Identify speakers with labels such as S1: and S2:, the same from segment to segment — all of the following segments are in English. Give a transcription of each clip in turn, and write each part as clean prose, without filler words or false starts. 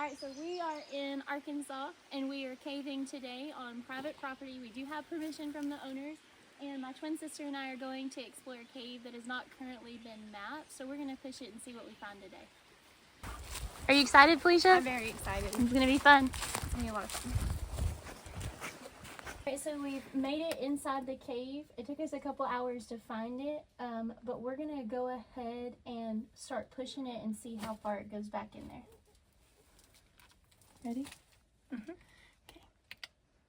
S1: Alright, so we are in Arkansas and we are caving today on private property. We do have permission from the owners, and my twin sister and I are going to explore a cave that has not currently been mapped, so we're going to push it and see what we find today. Are you excited, Felicia?
S2: I'm very excited.
S1: It's going to be fun.
S2: It's going to be a lot of fun.
S1: Alright, so we've made it inside the cave. It took us a couple hours to find it, but we're going to go ahead and start pushing it and see how far it goes back in there. Ready?
S2: Mm-hmm.
S1: Okay.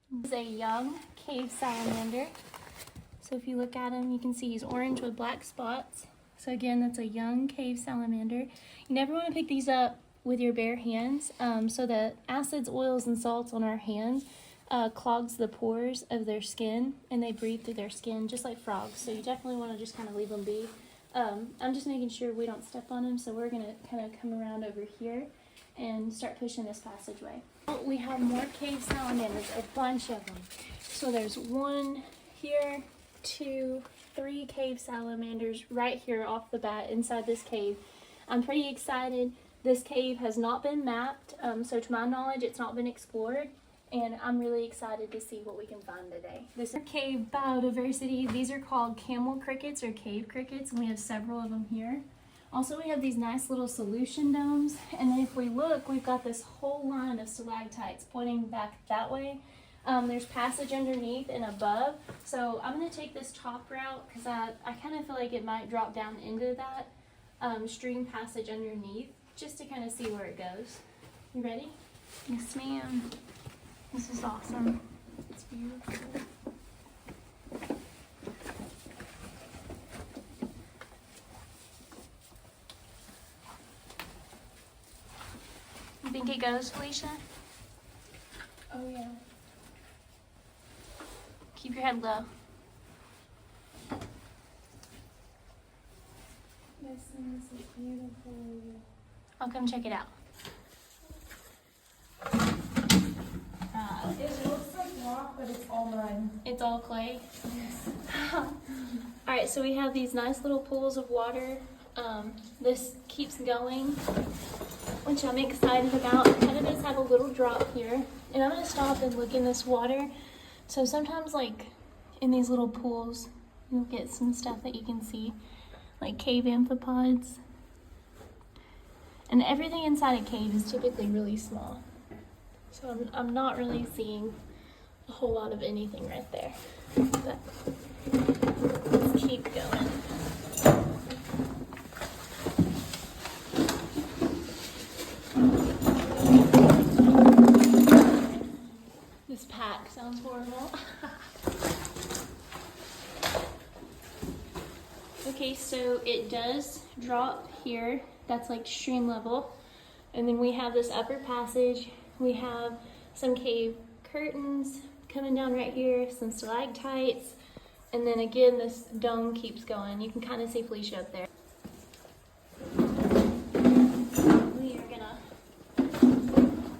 S1: This is a young cave salamander. So if you look at him, you can see he's orange with black spots. So again, that's a young cave salamander. You never want to pick these up with your bare hands. So the acids, oils, and salts on our hands clogs the pores of their skin, and they breathe through their skin just like frogs. So you definitely want to just kind of leave them be. I'm just making sure we don't step on them, so we're going to kind of come around over here and start pushing this passageway. We have more cave salamanders, a bunch of them. So there's one here, 2, 3 cave salamanders right here off the bat inside this cave. I'm pretty excited. This cave has not been mapped, so to my knowledge it's not been explored, and I'm really excited to see what we can find today. This is cave biodiversity. These are called camel crickets or cave crickets, and we have several of them here. Also, we have these nice little solution domes, and then if we look, we've got this whole line of stalactites pointing back that way. There's passage underneath and above, so I'm going to take this top route because I kind of feel like it might drop down into that stream passage underneath, just to kind of see where it goes. You ready?
S2: Yes, ma'am. This is awesome.
S1: It's beautiful.
S2: You think it goes, Felicia?
S1: Oh yeah.
S2: Keep your head low.
S1: This is beautiful.
S2: I'll come check it out.
S1: It looks like rock, but it's all mud.
S2: It's all clay.
S1: Yes. Alright, so we have these nice little pools of water. This keeps going, which I'm excited about. It kind of does have a little drop here. And I'm going to stop and look in this water. So sometimes, like, in these little pools, you'll get some stuff that you can see, like cave amphipods. And everything inside a cave is typically really small. So I'm not really seeing a whole lot of anything right there. But let's keep going. This pack sounds horrible. Okay, so it does drop here. That's like stream level. And then we have this upper passage. We have some cave curtains coming down right here, some stalactites, and then again this dome keeps going. You can kind of see Felicia up there. We are gonna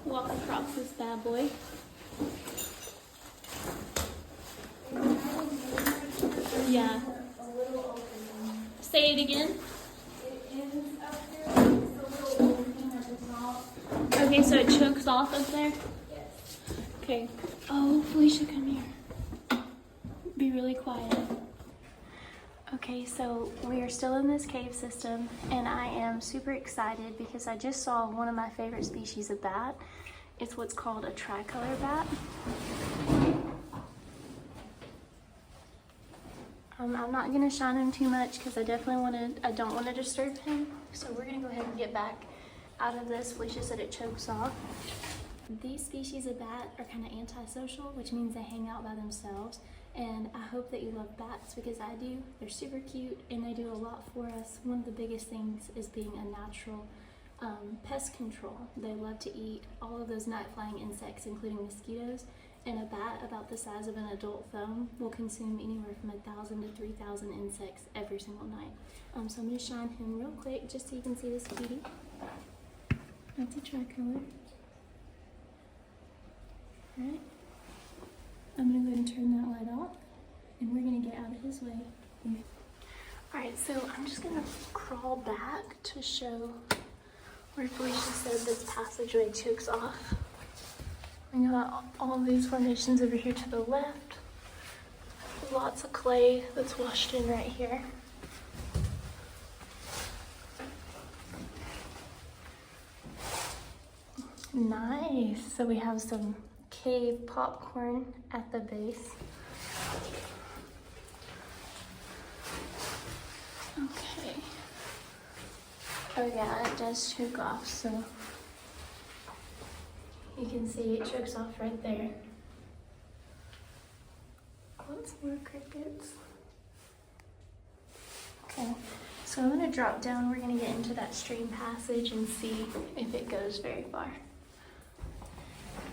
S1: walk across this bad boy. Yeah. Say it again. Okay, so it chokes off up there? Yes. Okay. Oh, Felicia, come here. Be really quiet. Okay, so we are still in this cave system, and I am super excited because I just saw one of my favorite species of bat. It's what's called a tricolor bat. I'm not going to shine him too much because I don't want to disturb him. So we're going to go ahead and get back out of this. Felicia said it chokes off. These species of bat are kind of antisocial, which means they hang out by themselves. And I hope that you love bats because I do. They're super cute and they do a lot for us. One of the biggest things is being a natural pest control. They love to eat all of those night-flying insects, including mosquitoes. And a bat about the size of an adult thumb will consume anywhere from 1,000 to 3,000 insects every single night. So I'm going to shine him real quick just so you can see this cutie. That's a tricolor. Alright. I'm going to go ahead and turn that light off, and we're going to get out of his way. Alright, so I'm just going to crawl back to show where Felicia said this passageway chokes off. We got all these formations over here to the left. Lots of clay that's washed in right here. Nice. So we have some cave popcorn at the base. Okay. Oh yeah, it does choke off, so you can see it chokes off right there. Lots more crickets. Okay, so I'm gonna drop down. We're gonna get into that stream passage and see if it goes very far.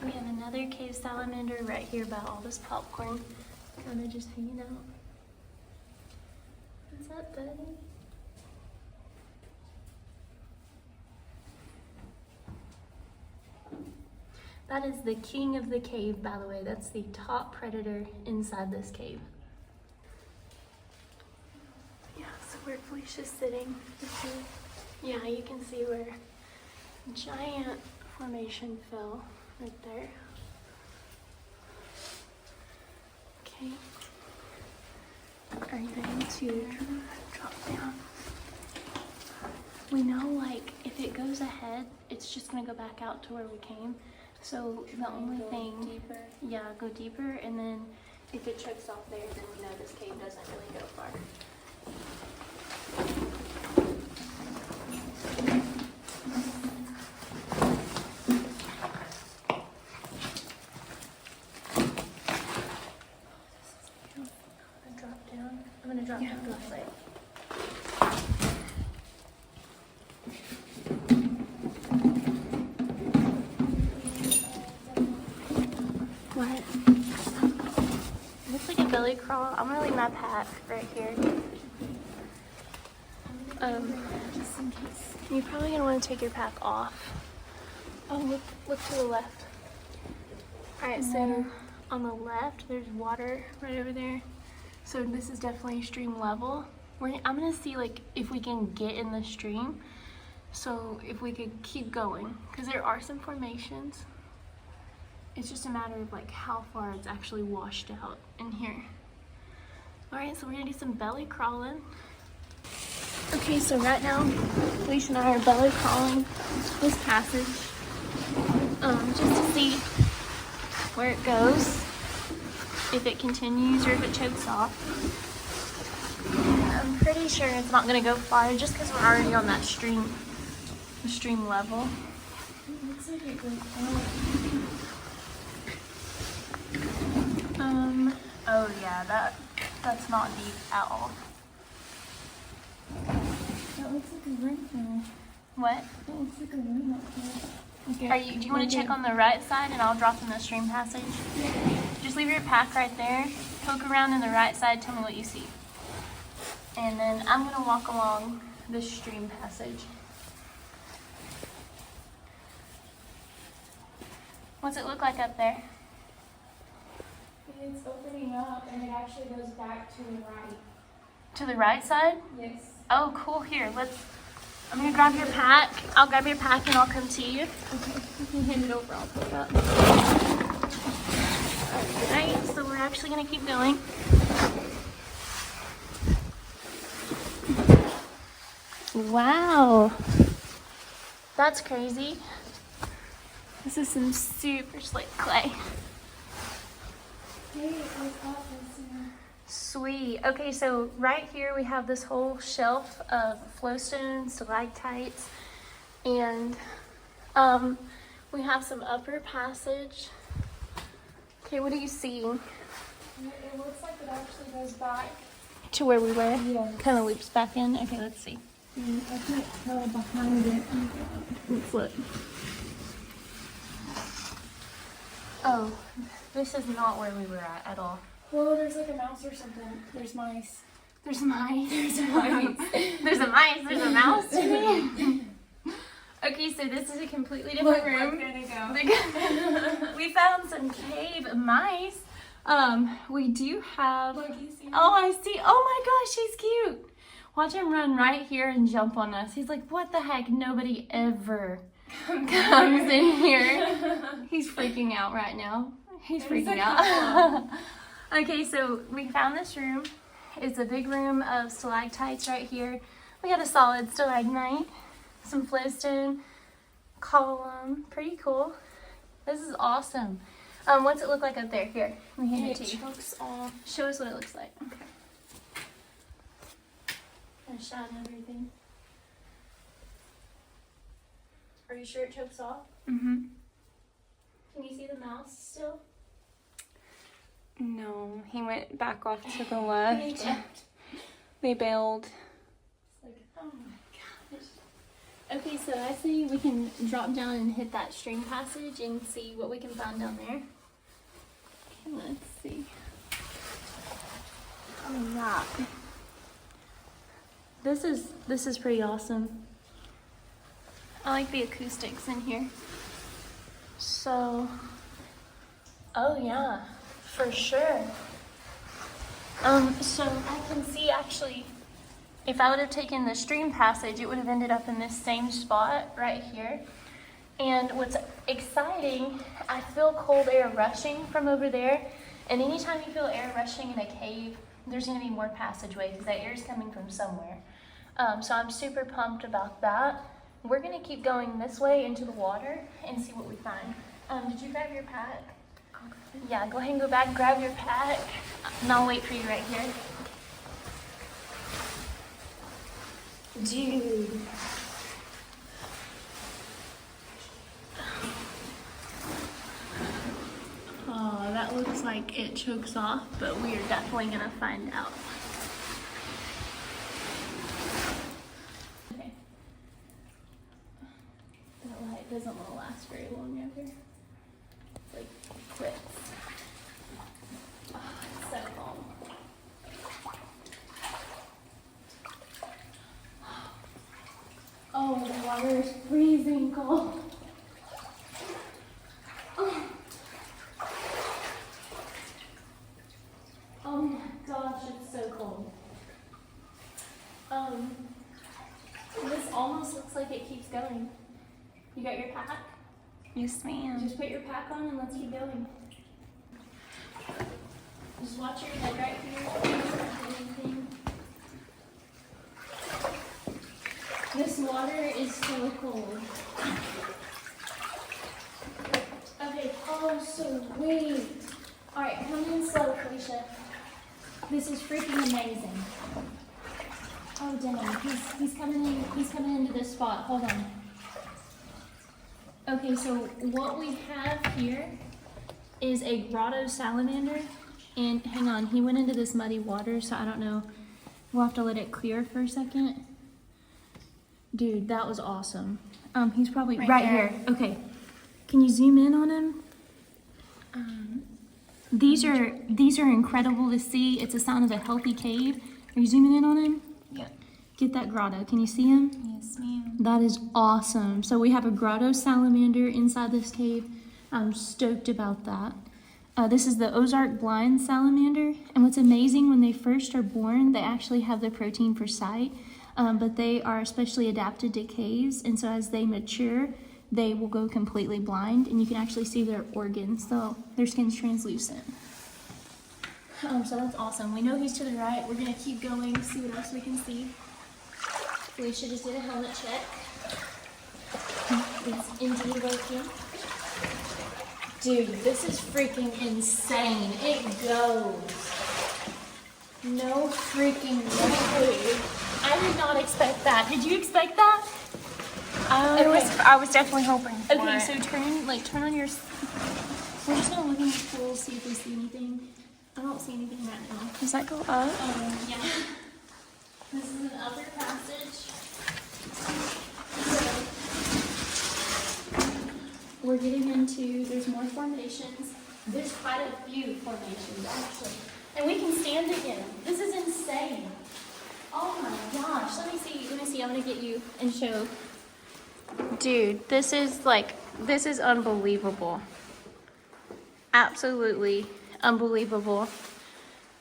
S1: We have another cave salamander right here by all this popcorn, kind of just hanging out. What's up, buddy? That is the king of the cave, by the way. That's the top predator inside this cave. Yeah, so where Felicia's sitting, yeah, you can see where a giant formation fell right there. Okay. Are you ready to drop down? We know, like, if it goes ahead, it's just gonna go back out to where we came. So the only thing, deeper. Yeah, go deeper, and then if it chokes off there, then we know this cave doesn't really go far. I'm gonna drop down to the side. What? It looks like a belly crawl. I'm gonna leave my pack right here. Just in case. You're probably gonna want to take your pack off. Oh, look to the left. Alright, so on the left, there's water right over there. So this is definitely stream level. I'm gonna see like if we can get in the stream. So if we could keep going, because there are some formations. It's just a matter of like how far it's actually washed out in here. All right, so we're gonna do some belly crawling. Okay, so right now, Felicia and I are belly crawling this passage, just to see where it goes, if it continues or if it chokes off. I'm pretty sure it's not gonna go far just because we're already on that stream level. It looks like it goes up. Oh yeah, that's not deep at all.
S2: That looks like a room now.
S1: What?
S2: That looks like a room up there. Okay.
S1: Do you want to check on the right side and I'll drop in the stream passage? Just leave your pack right there. Poke around in the right side, tell me what you see. And then I'm gonna walk along this stream passage. What's it look like up there?
S2: It's opening up and it actually goes back to the right.
S1: To the right side?
S2: Yes.
S1: Oh, cool. Here, I'm gonna grab your pack. I'll grab your pack and I'll come to you.
S2: Okay, you can hand it over, I'll pick it up.
S1: Alright, so we're actually gonna keep going. Wow. That's crazy. This is some super slick clay.
S2: Hey, it goes up and
S1: Sweet. Okay, so right here we have this whole shelf of flowstones, stalactites, and we have some upper passage. Okay, what are you seeing?
S2: it looks like it actually goes back.
S1: To where we were?
S2: Yeah.
S1: Kind of loops back in. Okay, let's see.
S2: I can't tell behind it.
S1: Let's look. Oh, this is not where we were at all.
S2: Well, there's like a mouse or something. There's mice.
S1: There's mice.
S2: There's mice.
S1: There's a mice. There's a mouse to me. Okay, so this is a completely different room. We found some cave mice. We do have.
S2: Look, you see?
S1: Oh, I see. Oh my gosh, she's cute. Watch him run right here and jump on us. He's like, what the heck? Nobody ever comes in here. He's freaking out right now. He's freaking out. Okay, so we found this room. It's a big room of stalactites right here. We got a solid stalagmite, some flowstone, column. Pretty cool. This is awesome. What's it look like up there? Here, let me hand it to you.
S2: Chokes off.
S1: Show us what it looks like. Okay. Kind of shine everything. Are you sure it chokes off?
S2: Mm-hmm.
S1: Can you see the mouse still?
S2: No, he went back off to the left.
S1: Yeah.
S2: They bailed.
S1: It's like, oh my gosh. Okay, so I say we can drop down and hit that string passage and see what we can find down there. Okay, let's see. Oh yeah. This is pretty awesome. I like the acoustics in here. So, oh yeah, for sure. So I can see actually, if I would have taken the stream passage, it would have ended up in this same spot right here. And what's exciting, I feel cold air rushing from over there. And anytime you feel air rushing in a cave, there's going to be more passageway because that air is coming from somewhere. So I'm super pumped about that. We're going to keep going this way into the water and see what we find. Did you grab your pack? Yeah, go ahead and go back and grab your pack. And I'll wait for you right here. Dude. Oh, that looks like it chokes off, but we are definitely gonna find out. Okay. That light doesn't want to last very long ever. It's like quits. Oh, it's so calm. Oh, the water is freezing cold. Oh. Oh my gosh, it's so cold. This almost looks like it keeps going. You got your pack?
S2: Yes, ma'am.
S1: Just put your pack on and let's keep going. Just watch your head right here. Anything. This water is so cold. Okay, oh, so wait. Alright, come in slow, Felicia. This is freaking amazing. Oh dang, he's coming into this spot. Hold on. Okay, so what we have here is a grotto salamander. And hang on, he went into this muddy water, so I don't know. We'll have to let it clear for a second. Dude, that was awesome. He's probably right here. Okay. Can you zoom in on him? These are incredible to see. It's a sign of a healthy cave. Are you zooming in on him?
S2: Yeah.
S1: Get that grotto. Can you see him?
S2: Yes, ma'am.
S1: That is awesome. So we have a grotto salamander inside this cave. I'm stoked about that. This is the Ozark blind salamander. And what's amazing, when they first are born, they actually have the protein for sight, but they are especially adapted to caves. And so as they mature, they will go completely blind, and you can actually see their organs, so their skin's translucent. So that's awesome. We know he's to the right. We're gonna keep going, see what else we can see. Felicia just did a helmet check. It's indeed working. Dude, this is freaking insane. It goes. No freaking way. I did not expect that. Did you expect that?
S2: I was definitely hoping for
S1: Okay,
S2: it.
S1: so turn on your. We're just gonna look in the pool, see if we see anything. I don't see anything right now.
S2: Does that go up?
S1: Yeah. This is an upper passage. So we're getting into. There's more formations. There's quite a few formations actually, and we can stand again. This is insane. Oh my gosh! Let me see. I'm gonna get you and show. Dude, this is unbelievable. Absolutely unbelievable.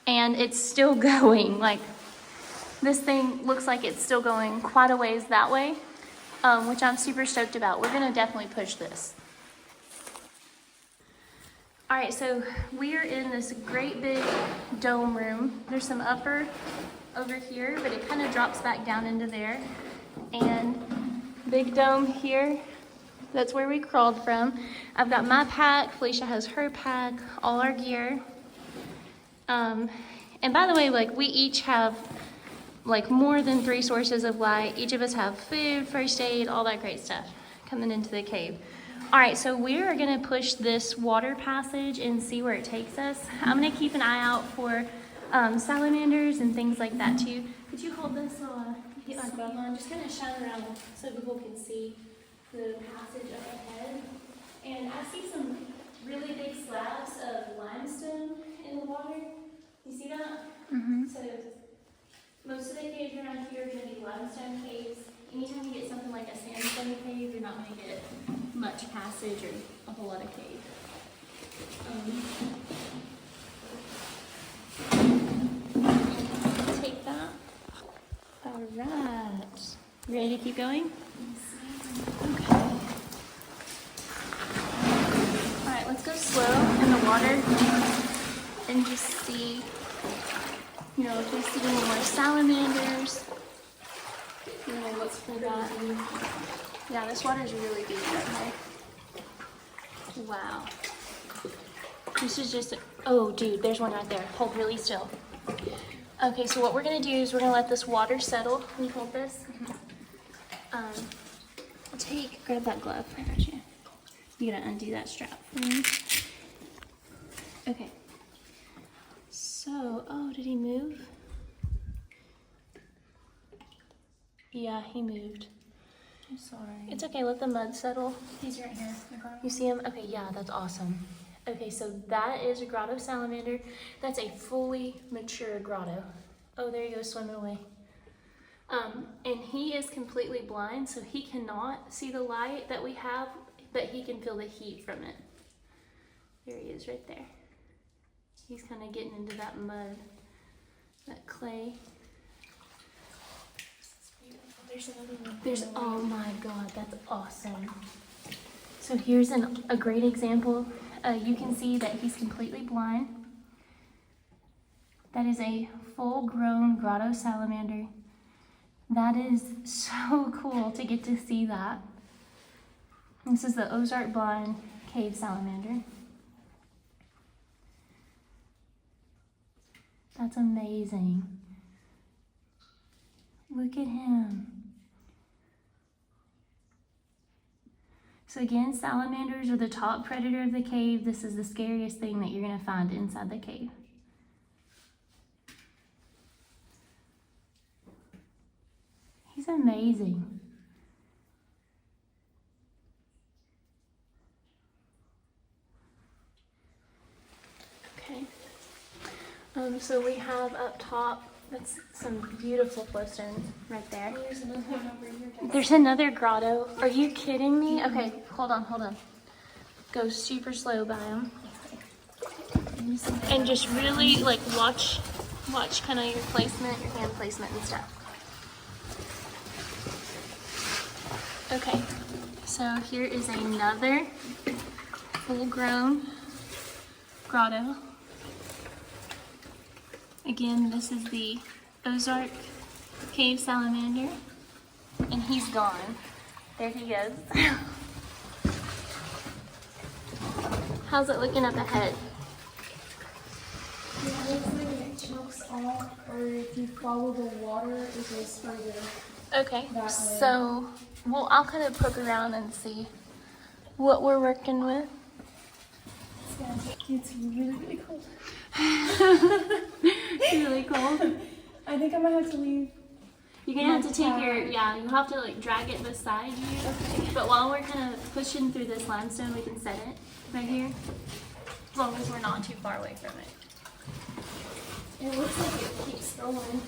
S1: And it's still going. Like, This thing looks like it's still going quite a ways that way, which I'm super stoked about. We're gonna definitely push this. All right, so we are in this great big dome room. There's some upper over here, but it kind of drops back down into there. And big dome here, that's where we crawled from. I've got my pack, Felicia has her pack, all our gear. And by the way, like we each have like more than 3 sources of light. Each of us have food, first aid, all that great stuff coming into the cave. All right, so we are gonna push this water passage and see where it takes us. I'm gonna keep an eye out for salamanders and things like that too. Could you hold this while I get my glove on? Just kind of shine around so people can see the passage up ahead. And I see some really big slabs of limestone in the water. You see that?
S2: Mm-hmm.
S1: So most of the caves around here are going to be limestone caves. Anytime you get something like a sandstone cave, you're not going to get much passage or a whole lot of cave. Take that. All right. Ready to keep going? Okay. All right, let's go slow in the water and just see, you know, if we see any more salamanders. You know, look for that. Yeah, this water is really deep right here. Wow. This is just, oh dude, there's one right there. Hold really still. Okay, so what we're gonna do is we're gonna let this water settle. Can you hold this? Grab that glove. I got you. You gotta undo that strap for me. Okay. So, oh, did he move? Yeah, he moved.
S2: I'm sorry.
S1: It's okay, let the mud settle.
S2: He's right here.
S1: You see him? Okay, yeah, that's awesome. Okay, so that is a grotto salamander. That's a fully mature grotto. Oh, there he goes swimming away. And he is completely blind, so he cannot see the light that we have, but he can feel the heat from it. There he is right there. He's kind of getting into that mud, that clay.
S2: There's another one.
S1: Oh my God, that's awesome. So here's a great example. You can see that he's completely blind. That is a full-grown grotto salamander. That is so cool to get to see that. This is the Ozark blind cave salamander. That's amazing. Look at him. So again, salamanders are the top predator of the cave. This is the scariest thing that you're going to find inside the cave. He's amazing. Okay. So we have up top, that's some beautiful flowstones right there.
S2: There's another one over here.
S1: There's another grotto. Are you kidding me? Okay, hold on. Go super slow by them. And just really like watch kind of your placement, your hand placement and stuff. Okay, so here is another full-grown grotto. Again, this is the Ozark cave salamander, and he's gone. There he goes. How's it looking up ahead?
S2: Yeah, it looks like it chokes off, or if you follow the water, it goes further.
S1: Okay, so I'll kind of poke around and see what we're working with.
S2: It's really, really cold.
S1: It's really cold.
S2: I think I might have to leave.
S1: You're gonna have to take you'll have to like drag it beside you.
S2: Okay.
S1: But while we're kind of pushing through this limestone, we can set it right here. As long as we're not too far away from it.
S2: It looks like it keeps going.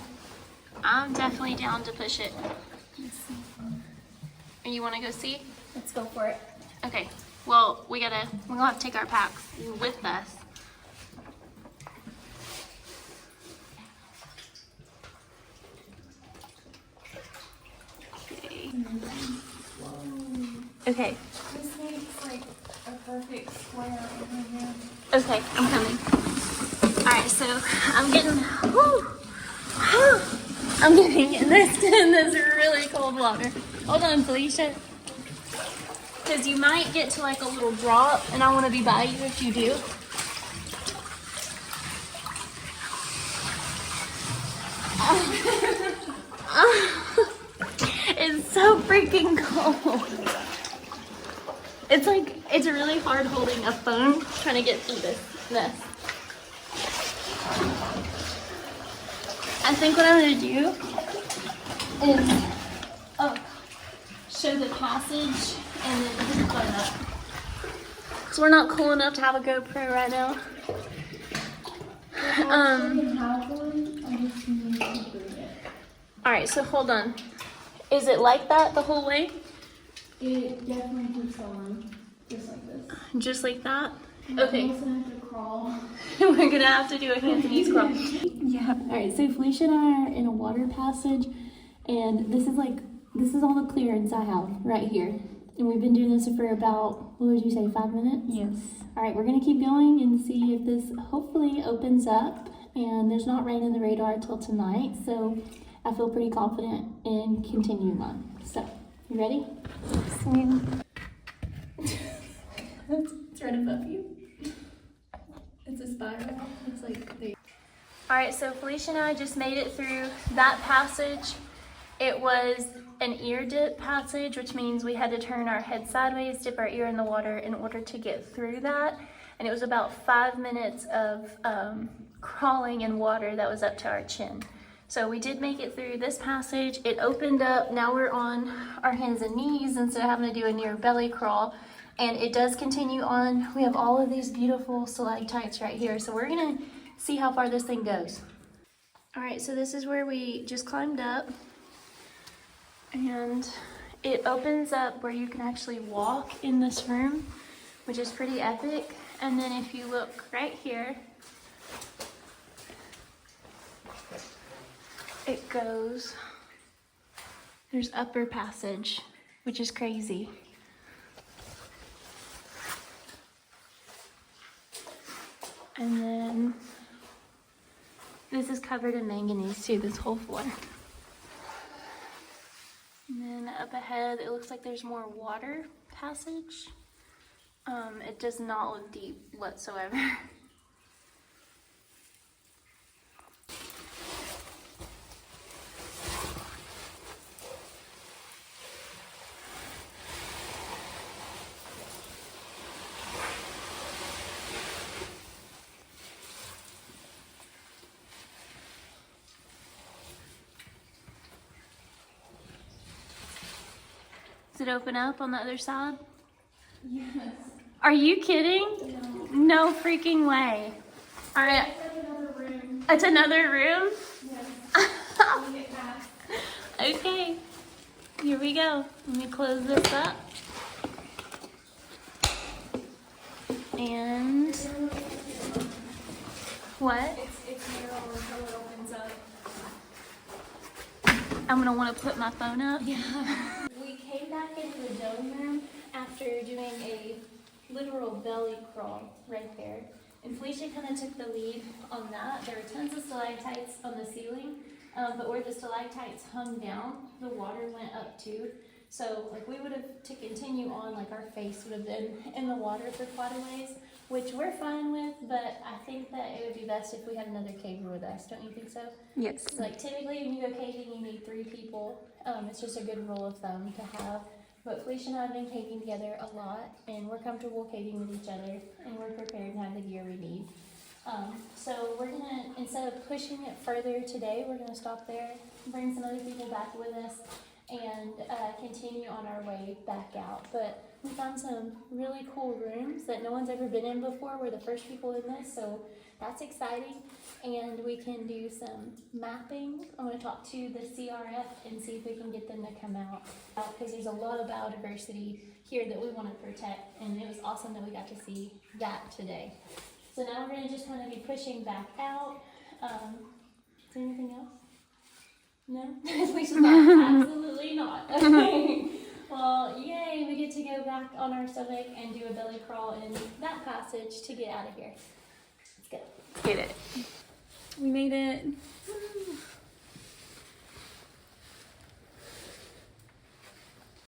S1: I'm definitely down to push it. And you wanna go see?
S2: Let's go for it.
S1: Okay. Well, we're gonna have to take our packs with us. Okay.
S2: This makes like a perfect square over here.
S1: Okay, I'm coming. Alright, so I'm getting, I'm getting in this really cold water. Hold on, Felicia. Because you might get to like a little drop, and I want to be by you if you do. It's so freaking cold. It's like, it's really hard holding a phone trying to get through this mess. I think what I'm going to do is show the passage and then hit the phone up. So we're not cool enough to have a GoPro right now. Alright, so hold on. Is it like that the whole way?
S2: It definitely keeps going, just like this.
S1: Just like that?
S2: And
S1: Okay.
S2: I'm also gonna have to crawl.
S1: We're gonna have to do a hands and knees crawl. Yeah. Alright, so Felicia and I are in a water passage, and this is all the clearance I have right here. And we've been doing this for about, what would you say, 5 minutes?
S2: Yes.
S1: Alright, we're gonna keep going and see if this hopefully opens up. And there's not rain in the radar till tonight, so I feel pretty confident in continuing on. So, you ready? Swim. It's right above you. It's a spiral. It's like the. Alright, so Felicia and I just made it through that passage. It was an ear dip passage, which means we had to turn our head sideways, dip our ear in the water in order to get through that. And it was about 5 minutes of crawling in water that was up to our chin. So we did make it through this passage. It opened up. Now we're on our hands and knees instead of having to do a near belly crawl. And it does continue on. We have all of these beautiful stalactites right here. So we're gonna see how far this thing goes. All right, so this is where we just climbed up. And it opens up where you can actually walk in this room, which is pretty epic. And then if you look right here, it goes, there's upper passage, which is crazy. And then this is covered in manganese too, this whole floor. And then up ahead, it looks like there's more water passage. It does not look deep whatsoever. Does it open up on the other side?
S2: Yes.
S1: Are you kidding? No freaking way. All right.
S2: It's another room.
S1: It's another room?
S2: Yes. We'll get back.
S1: Okay. Here we go. Let me close this up. And what?
S2: It's narrow until it opens up.
S1: I'm gonna want to put my phone up. Yeah. We came back into the dome room after doing a literal belly crawl right there. And Felicia kind of took the lead on that. There were tons of stalactites on the ceiling, but where the stalactites hung down, the water went up too. So like we would have to continue on, like our face would have been in the water for quite a ways, which we're fine with, but I think that it would be best if we had another caver with us. Don't you think so?
S3: Yes.
S1: Like typically when you go caving, you need 3 people. It's just a good rule of thumb to have. But Felicia and I have been caving together a lot, and we're comfortable caving with each other, and we're prepared to have the gear we need. So we're gonna, instead of pushing it further today, we're gonna stop there, bring some other people back with us, and continue on our way back out. But we found some really cool rooms that no one's ever been in before. We're the first people in this, so that's exciting. And we can do some mapping. I'm going to talk to the CRF and see if we can get them to come out, because there's a lot of biodiversity here that we want to protect, and it was awesome that we got to see that today. So now we're going to just kind of be pushing back out. Is there anything else? No? Felicia's like, absolutely not. Okay. Well, yay, we get to go back on our stomach and do a belly crawl in that passage to get out of here. Let's go.
S2: Get it. We made it.